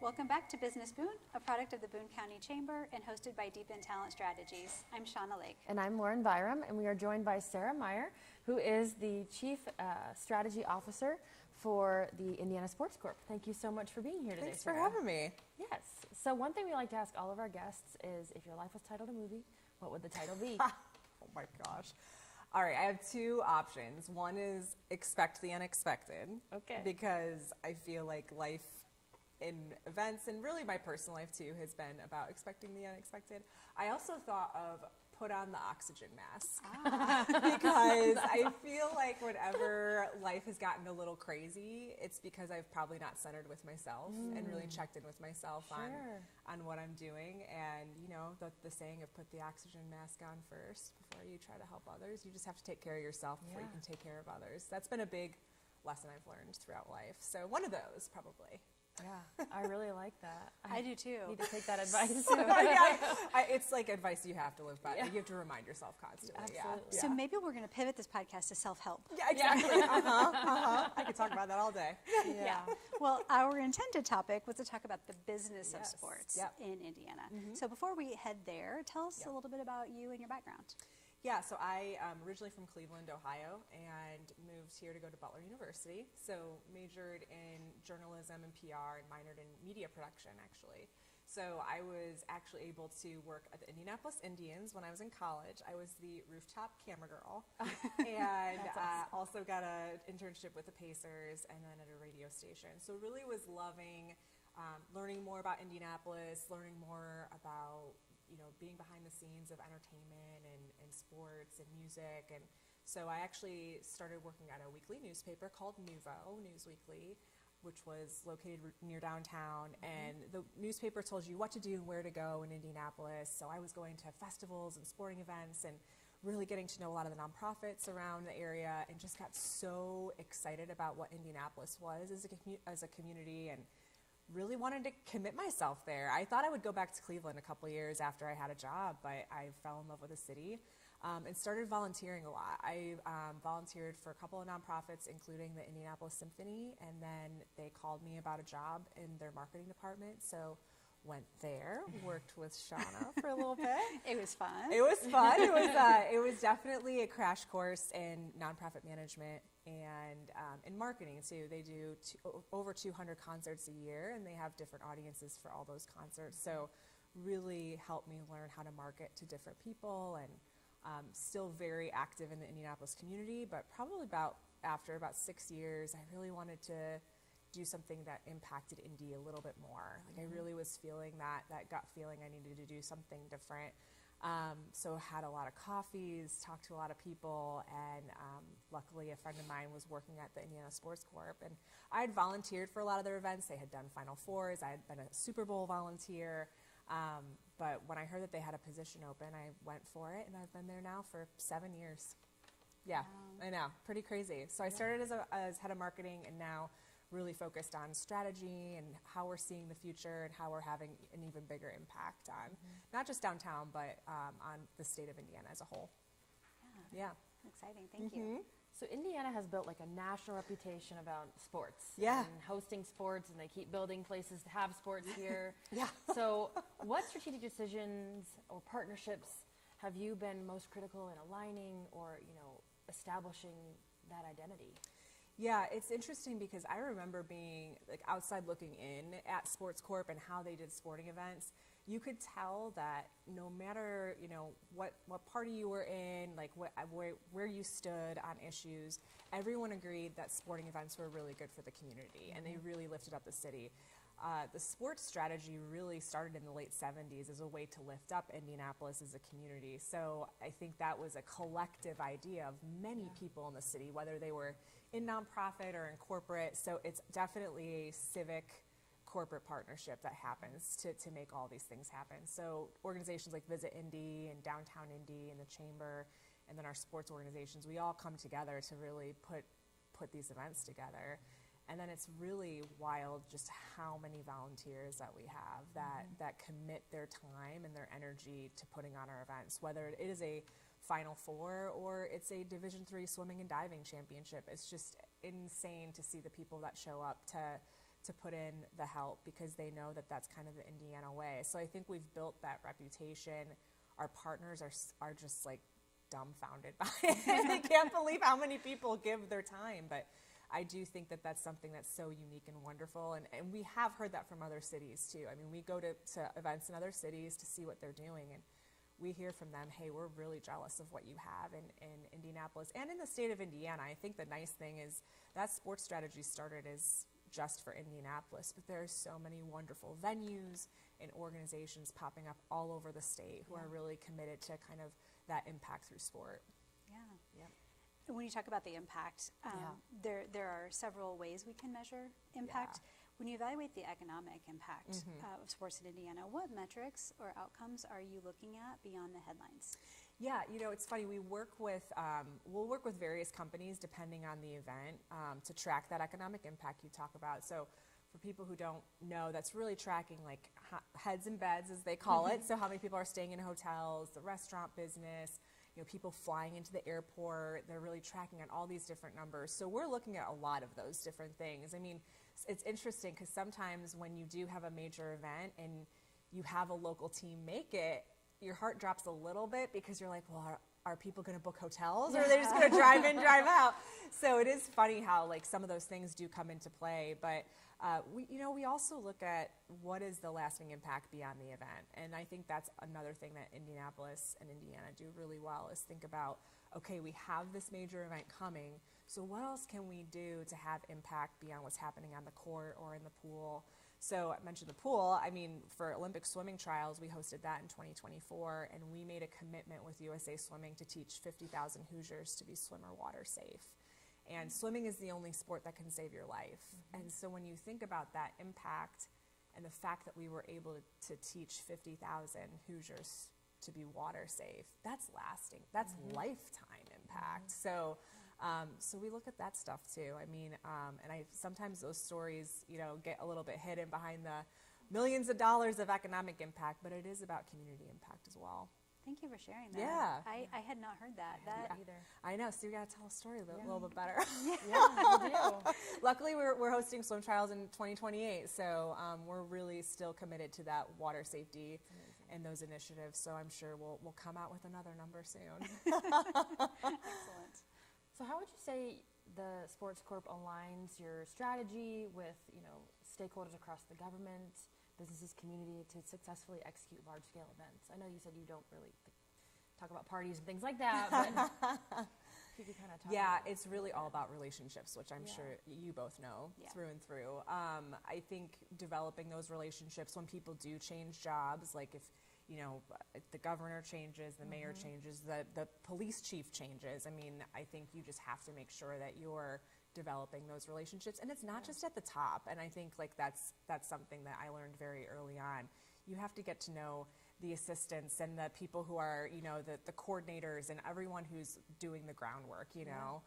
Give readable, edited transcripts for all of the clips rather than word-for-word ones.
Welcome back to Business Boone, a product of the Boone County Chamber and hosted by Deep in Talent Strategies. I'm Shauna Lake. And I'm Lauren Byram, and we are joined by Sarah Myer, who is the Chief Strategy Officer for the Indiana Sports Corp. Thank you so much for being here today, Thanks Sarah. for having me. Yes. So one thing we like to ask all of our guests is, if your life was titled a movie, what would the title be? Oh my gosh. All right, I have two options. One is expect the unexpected. Okay. Because I feel like life in events, and really my personal life too, has been about expecting the unexpected. I also thought of put on the oxygen mask. Because I feel like whenever life has gotten a little crazy, it's because I've probably not centered with myself and really checked in with myself on what I'm doing. And you know, the saying of put the oxygen mask on first before you try to help others. You just have to take care of yourself before you can take care of others. That's been a big lesson I've learned throughout life. So one of those probably. Yeah, I really like that. I do too. Need to take that advice. It's like advice you have to live by. You have to remind yourself constantly. Absolutely. So maybe we're going to pivot this podcast to self-help. Yeah, exactly. I could talk about that all day. Yeah. Well, our intended topic was to talk about the business of sports in Indiana. So before we head there, tell us a little bit about you and your background. Yeah, so I am originally from Cleveland, Ohio, and moved here to go to Butler University. So majored in journalism and PR and minored in media production, actually. So I was actually able to work at the Indianapolis Indians when I was in college. I was the rooftop camera girl, and also got an internship with the Pacers and then at a radio station. So really was loving learning more about Indianapolis, learning more about being behind the scenes of entertainment and sports and music. And so I actually started working at a weekly newspaper called News Weekly, which was located near downtown. And the newspaper told you what to do and where to go in Indianapolis. So I was going to festivals and sporting events and really getting to know a lot of the nonprofits around the area, and just got so excited about what Indianapolis was as a community, and really wanted to commit myself there. I thought I would go back to Cleveland a couple years after I had a job, but I fell in love with the city and started volunteering a lot. I volunteered for a couple of nonprofits, including the Indianapolis Symphony, and then they called me about a job in their marketing department. So went there, worked with Shauna for a little bit. It was fun. It was fun. It was definitely a crash course in nonprofit management and in marketing too. They do over 200 concerts a year, and they have different audiences for all those concerts. So really helped me learn how to market to different people, and still very active in the Indianapolis community. But probably after about 6 years, I really wanted to do something that impacted Indy a little bit more. Like I really was feeling that gut feeling I needed to do something different. So had a lot of coffees, talked to a lot of people, and luckily a friend of mine was working at the Indiana Sports Corp, and I had volunteered for a lot of their events. They had done Final Fours. I had been a Super Bowl volunteer. But when I heard that they had a position open, I went for it, and I've been there now for 7 years. Yeah, wow. I know, pretty crazy. So I started as head of marketing, and now really focused on strategy and how we're seeing the future and how we're having an even bigger impact on not just downtown, but on the state of Indiana as a whole. Yeah. Exciting. Thank you. So Indiana has built like a national reputation about sports and hosting sports, and they keep building places to have sports here. Yeah. So what strategic decisions or partnerships have you been most critical in aligning or, establishing that identity? Yeah, it's interesting because I remember being like outside looking in at Sports Corp and how they did sporting events. You could tell that no matter what party you were in, like where you stood on issues, everyone agreed that sporting events were really good for the community, and they really lifted up the city. The sports strategy really started in the late 70s as a way to lift up Indianapolis as a community. So I think that was a collective idea of many people in the city, whether they were in nonprofit or in corporate. So it's definitely a civic corporate partnership that happens to make all these things happen. So organizations like Visit Indy and Downtown Indy and the Chamber, and then our sports organizations, we all come together to really put these events together. And then it's really wild just how many volunteers that we have that commit their time and their energy to putting on our events, whether it is a Final Four or it's a Division III swimming and diving championship. It's just insane to see the people that show up to put in the help because they know that that's kind of the Indiana way. So I think we've built that reputation. Our partners are just like dumbfounded by it. They can't believe how many people give their time. But I do think that that's something that's so unique and wonderful. And we have heard that from other cities too. I mean, we go to events in other cities to see what they're doing, and we hear from them, hey, we're really jealous of what you have in Indianapolis and in the state of Indiana. I think the nice thing is that sports strategy started as just for Indianapolis, but there's so many wonderful venues and organizations popping up all over the state who are really committed to kind of that impact through sport. Yeah. Yep. When you talk about the impact, there are several ways we can measure impact. Yeah. When you evaluate the economic impact of sports in Indiana, what metrics or outcomes are you looking at beyond the headlines? Yeah, you know, it's funny. We work with, we'll work with various companies depending on the event to track that economic impact you talk about. So for people who don't know, that's really tracking like heads and beds, as they call it. So how many people are staying in hotels, the restaurant business, you know, people flying into the airport. They're really tracking on all these different numbers. So we're looking at a lot of those different things. I mean, it's interesting because sometimes when you do have a major event and you have a local team make it, your heart drops a little bit because you're like, well, are people going to book hotels or are they just going to drive in, drive out? So it is funny how like some of those things do come into play. But we also look at what is the lasting impact beyond the event. And I think that's another thing that Indianapolis and Indiana do really well is think about, okay, we have this major event coming. So what else can we do to have impact beyond what's happening on the court or in the pool? So I mentioned the pool. I mean, for Olympic swimming trials, we hosted that in 2024, and we made a commitment with USA Swimming to teach 50,000 Hoosiers to be swimmer water safe. And swimming is the only sport that can save your life. And so when you think about that impact and the fact that we were able to teach 50,000 Hoosiers to be water safe, that's lasting. That's lifetime impact. So we look at that stuff too. I mean, and sometimes those stories, you know, get a little bit hidden behind the millions of dollars of economic impact, but it is about community impact as well. Thank you for sharing that. Yeah. I had not heard that. Either. I know, so you got to tell a story a little bit better. Yeah, we do. Luckily, we're hosting swim trials in 2028, so we're really still committed to that water safety and those initiatives. So I'm sure we'll come out with another number soon. Excellent. So how would you say the Sports Corp aligns your strategy with, you know, stakeholders across the government, businesses, community to successfully execute large-scale events? I know you said you don't really talk about parties and things like that, but you could kind of talk about it's really all about relationships, which I'm sure you both know through and through. I think developing those relationships when people do change jobs, like if the governor changes, the mayor changes, the police chief changes. I mean, I think you just have to make sure that you're developing those relationships, and it's not just at the top. And I think like that's something that I learned very early on. You have to get to know the assistants and the people who are, you know, the coordinators and everyone who's doing the groundwork, you know,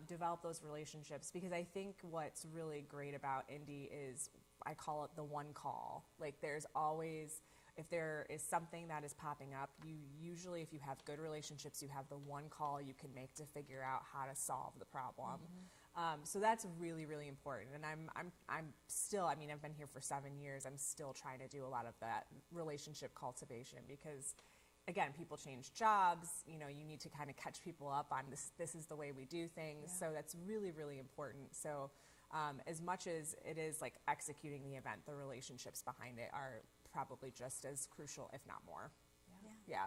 develop those relationships, because I think what's really great about Indy is, I call it the one call. Like there's always, if there is something that is popping up, you usually, if you have good relationships, you have the one call you can make to figure out how to solve the problem. So that's really, really important. And I'm still, I mean, I've been here for 7 years. I'm still trying to do a lot of that relationship cultivation because, again, people change jobs. You know, you need to kind of catch people up on this is the way we do things. So that's really, really important. So as much as it is like executing the event, the relationships behind it are probably just as crucial, if not more. Yeah.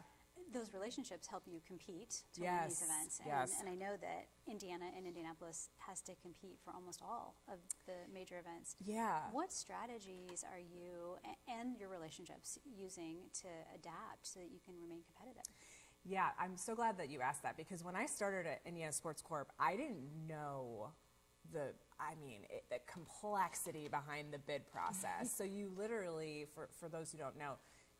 Those relationships help you compete to win these events. And I know that Indiana and Indianapolis has to compete for almost all of the major events. Yeah. What strategies are you and your relationships using to adapt so that you can remain competitive? Yeah, I'm so glad that you asked that, because when I started at Indiana Sports Corp, I didn't know the complexity behind the bid process. So you literally, for those who don't know,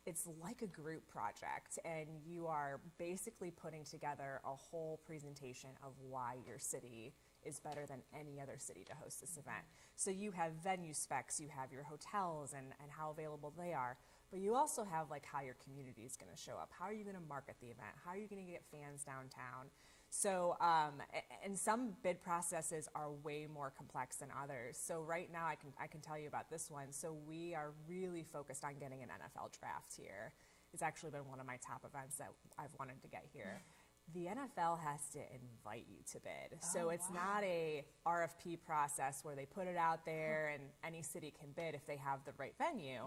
it's like a group project, and you are basically putting together a whole presentation of why your city is better than any other city to host this event. So you have venue specs, you have your hotels and how available they are, but you also have like how your community is going to show up. How are you going to market the event? How are you going to get fans downtown? So, and some bid processes are way more complex than others. So right now I can tell you about this one. So we are really focused on getting an NFL draft here. It's actually been one of my top events that I've wanted to get here. The NFL has to invite you to bid. So it's not a RFP process where they put it out there and any city can bid if they have the right venue.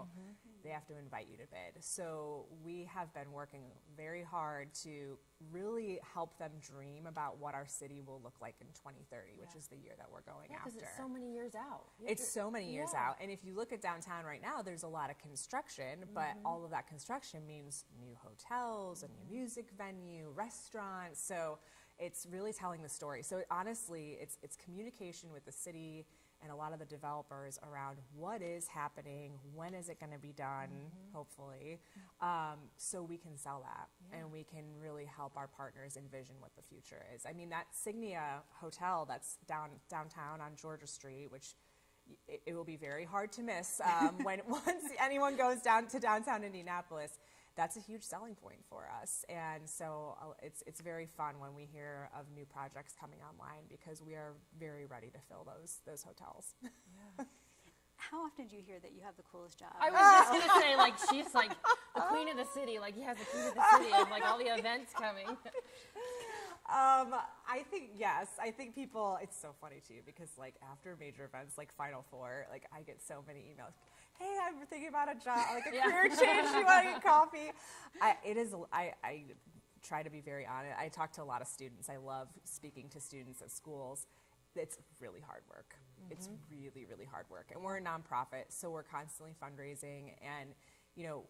They have to invite you to bid. So we have been working very hard to really help them dream about what our city will look like in 2030, which is the year that we're going after. Because it's so many years out. It's so many years out. And if you look at downtown right now, there's a lot of construction, but all of that construction means new hotels, a new music venue, restaurants. So it's really telling the story. So honestly, it's communication with the city and a lot of the developers around what is happening, when is it going to be done, hopefully, so we can sell that and we can really help our partners envision what the future is. I mean, that Signia Hotel that's downtown on Georgia Street, which it will be very hard to miss once anyone goes down to downtown Indianapolis. That's a huge selling point for us, and so it's very fun when we hear of new projects coming online because we are very ready to fill those hotels. How often do you hear that you have the coolest job? I was just going to say, like, she's like the queen of the city. Like, he has the queen of the city of, like, all the events coming. I think, yes. I think people, it's so funny too because, like, after major events like Final Four, like, I get so many emails. Hey, I'm thinking about a job, like a career change. You want to get coffee? I try to be very honest. I talk to a lot of students. I love speaking to students at schools. It's really hard work. It's really, really hard work. And we're a nonprofit, so we're constantly fundraising. And, you know,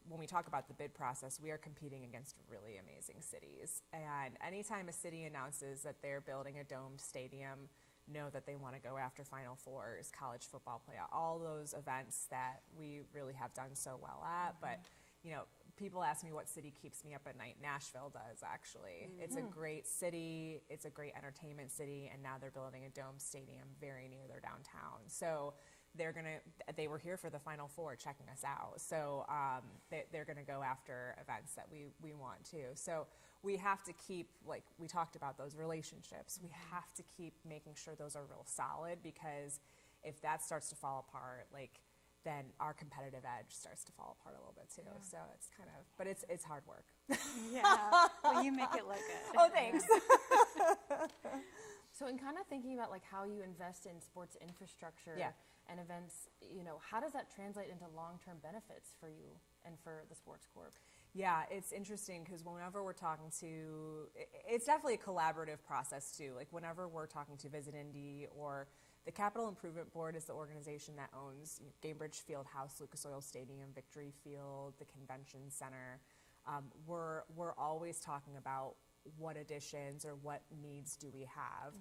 when we talk about the bid process, we are competing against really amazing cities. And anytime a city announces that they're building a domed stadium, know that they want to go after Final Fours, college football playoff, all those events that we really have done so well at. But, you know, people ask me what city keeps me up at night. Nashville does, actually. It's a great city. It's a great entertainment city. And now they're building a domed stadium very near their downtown. So they were here for the Final Four checking us out. So they're going to go after events that we want too. So we have to keep, like we talked about, those relationships. We have to keep making sure those are real solid, because if that starts to fall apart, like, then our competitive edge starts to fall apart a little bit too. So it's kind of, but it's hard work. Yeah, well, you make it look good. Oh, thanks. So in kind of thinking about, like, how you invest in sports infrastructure and events, you know, how does that translate into long-term benefits for you and for the Sports Corp? Yeah, it's interesting because whenever we're talking to, it's definitely a collaborative process too. Like, whenever we're talking to Visit Indy, or the Capital Improvement Board is the organization that owns Gainbridge Fieldhouse, Lucas Oil Stadium, Victory Field, the Convention Center. We're always talking about what additions or what needs do we have.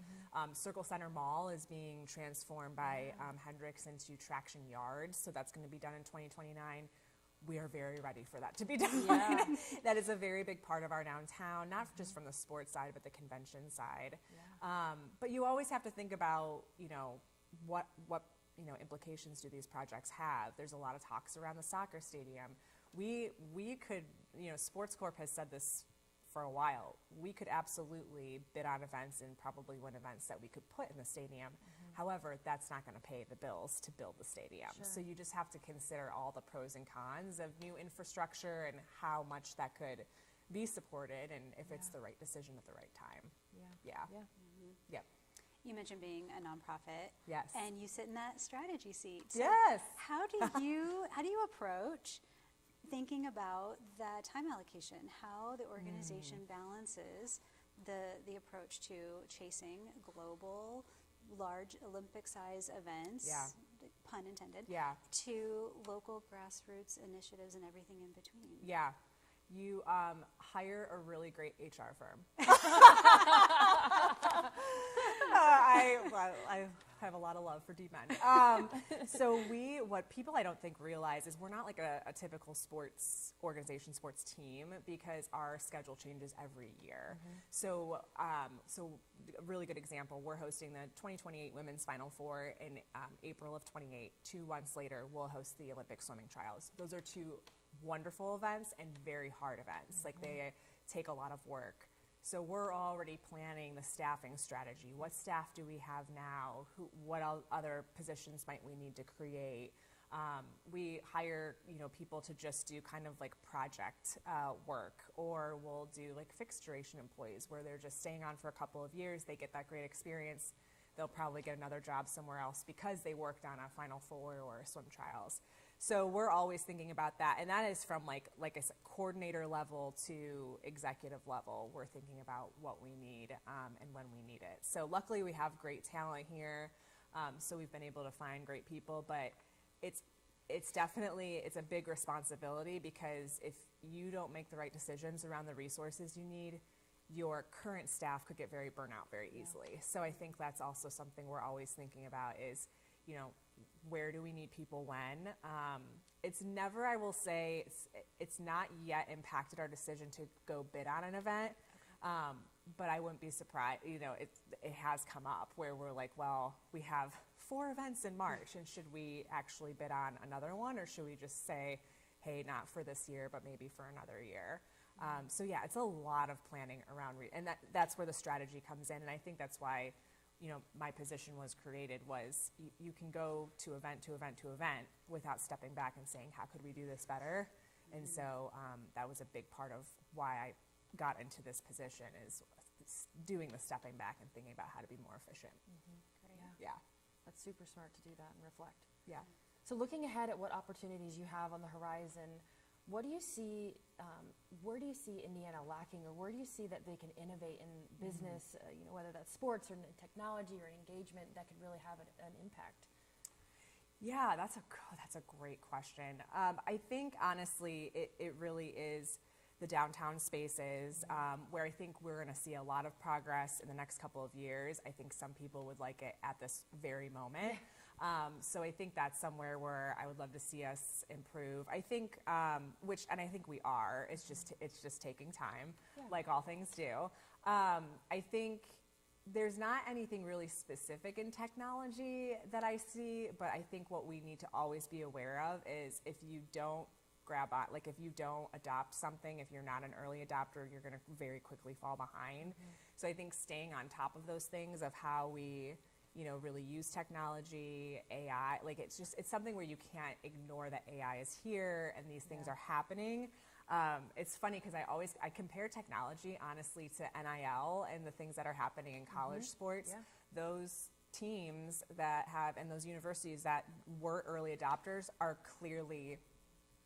Circle Center Mall is being transformed by Hendricks into Traction Yards, so that's going to be done in 2029. We are very ready for that to be done. Yeah. That is a very big part of our downtown, not just from the sports side, but the convention side. But you always have to think about, you know, what implications do these projects have? There's a lot of talks around the soccer stadium. We could, you know, Sports Corp has said this for a while. We could absolutely bid on events and probably win events that we could put in the stadium. However, that's not going to pay the bills to build the stadium. So you just have to consider all the pros and cons of new infrastructure and how much that could be supported, and if it's the right decision at the right time. Yep. You mentioned being a nonprofit. Yes. And you sit in that strategy seat. So Yes. How do you approach thinking about that time allocation, how the organization balances the approach to chasing global, large Olympic-size events, pun intended, to local grassroots initiatives and everything in between? Yeah. You hire a really great HR firm. I have a lot of love for D-men. So what people I don't think realize is we're not like a typical sports organization, sports team, because our schedule changes every year. So a really good example, we're hosting the 2028 Women's Final Four in April of 28. 2 months later, we'll host the Olympic swimming trials. Those are two wonderful events and very hard events. Like, they take a lot of work So we're already planning the staffing strategy. What staff do we have now? What other positions might we need to create? We hire, people to just do kind of like project work, or we'll do like fixed duration employees where they're just staying on for a couple of years. They get that great experience. They'll probably get another job somewhere else because they worked on a Final Four or swim trials. So we're always thinking about that, and that is from like I said, coordinator level to executive level. We're thinking about what we need and when we need it. So luckily we have great talent here, so we've been able to find great people, but it's definitely a big responsibility, because if you don't make the right decisions around the resources you need, your current staff could get very burnt out very easily. So I think that's also something we're always thinking about is, where do we need people when? It's never, I will say, it's not yet impacted our decision to go bid on an event, but I wouldn't be surprised, it has come up where we're like, well, we have 4 events in March, and should we actually bid on another one, or should we just say, hey, not for this year, but maybe for another year? So yeah, it's a lot of planning around, and that's where the strategy comes in, and I think that's why, my position was created, was you can go to event to event to event without stepping back and saying, how could we do this better? And so that was a big part of why I got into this position, is doing the stepping back and thinking about how to be more efficient. Great. Yeah. That's super smart to do that and reflect. Yeah. So looking ahead at what opportunities you have on the horizon, what do you see, where do you see Indiana lacking, or where do you see that they can innovate in business, whether that's sports or technology or engagement, that could really have an impact? Yeah, that's a great question. I think, honestly, it really is the downtown spaces, where I think we're going to see a lot of progress in the next couple of years. I think some people would like it at this very moment. So I think that's somewhere where I would love to see us improve. I think, and I think we are. It's just taking time, like all things do. I think there's not anything really specific in technology that I see, but I think what we need to always be aware of is if you don't if you don't adopt something, if you're not an early adopter, you're going to very quickly fall behind. So I think staying on top of those things of how we, really use technology, AI, it's something where you can't ignore that AI is here and these things are happening. It's funny because I compare technology, honestly, to NIL and the things that are happening in college sports. Those teams that have, and those universities that were early adopters are clearly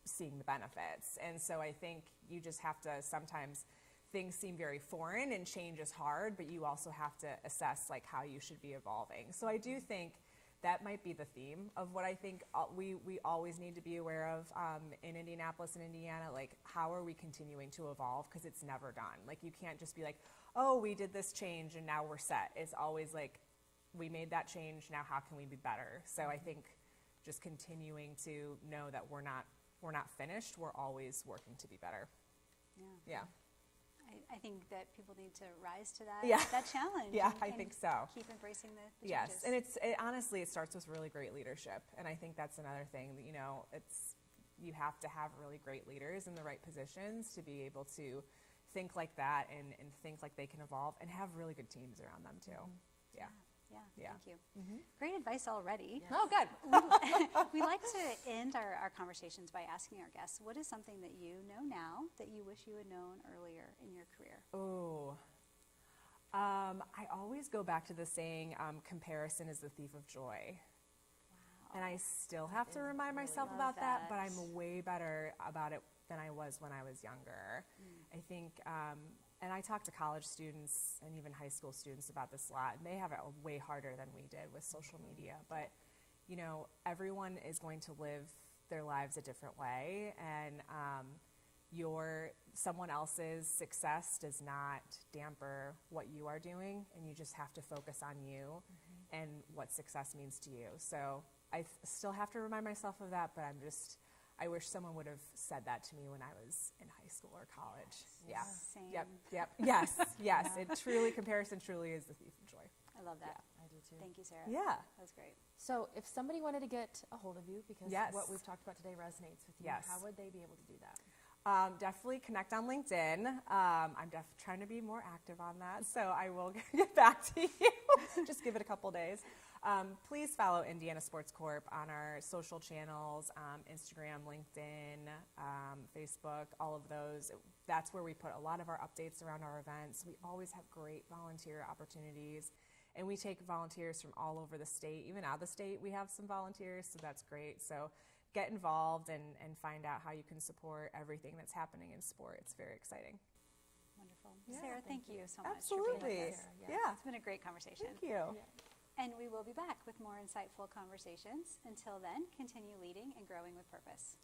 seeing the benefits. And so I think you just have to, sometimes things seem very foreign and change is hard, but you also have to assess how you should be evolving. So I do think that might be the theme of what I think we always need to be aware of in Indianapolis and Indiana, how are we continuing to evolve, because it's never done. You can't just be like, oh, we did this change and now we're set. It's always we made that change, now how can we be better? So I think just continuing to know that we're not finished. We're always working to be better. Yeah. I think that people need to rise to that challenge. Yeah, I think so. Keep embracing the yes, changes. And honestly, it starts with really great leadership, and I think that's another thing that you have to have really great leaders in the right positions to be able to think like that and think like they can evolve, and have really good teams around them too. Yeah. Thank you. Great advice already. Yes. Oh, good. We like to end our conversations by asking our guests, what is something that you know now that you wish you had known earlier in your career? Oh, I always go back to the saying, comparison is the thief of joy. Wow. And I still have to remind myself about that, but I'm way better about it than I was when I was younger. I think, and I talk to college students and even high school students about this a lot, and they have it way harder than we did with social media. But, everyone is going to live their lives a different way, and someone else's success does not damper what you are doing, and you just have to focus on you and what success means to you. So I still have to remind myself of that, but I wish someone would have said that to me when I was in high school or college. Yeah. Same. Yep. Yes. Comparison truly is the thief of joy. I love that. I do too. Thank you, Sarah. Yeah. That was great. So if somebody wanted to get a hold of you, because Yes. what we've talked about today resonates with you, Yes. how would they be able to do that? Definitely connect on LinkedIn. I'm trying to be more active on that, so I will get back to you. Just give it a couple days. Please follow Indiana Sports Corp on our social channels, Instagram, LinkedIn, Facebook, all of those. That's where we put a lot of our updates around our events. We always have great volunteer opportunities, and we take volunteers from all over the state. Even out of the state, we have some volunteers, so that's great. So get involved and find out how you can support everything that's happening in sport. It's very exciting. Wonderful. Yeah, Sarah, thank you so much. Absolutely. For being with us. Yeah. It's been a great conversation. Thank you. Yeah. And we will be back with more insightful conversations. Until then, continue leading and growing with purpose.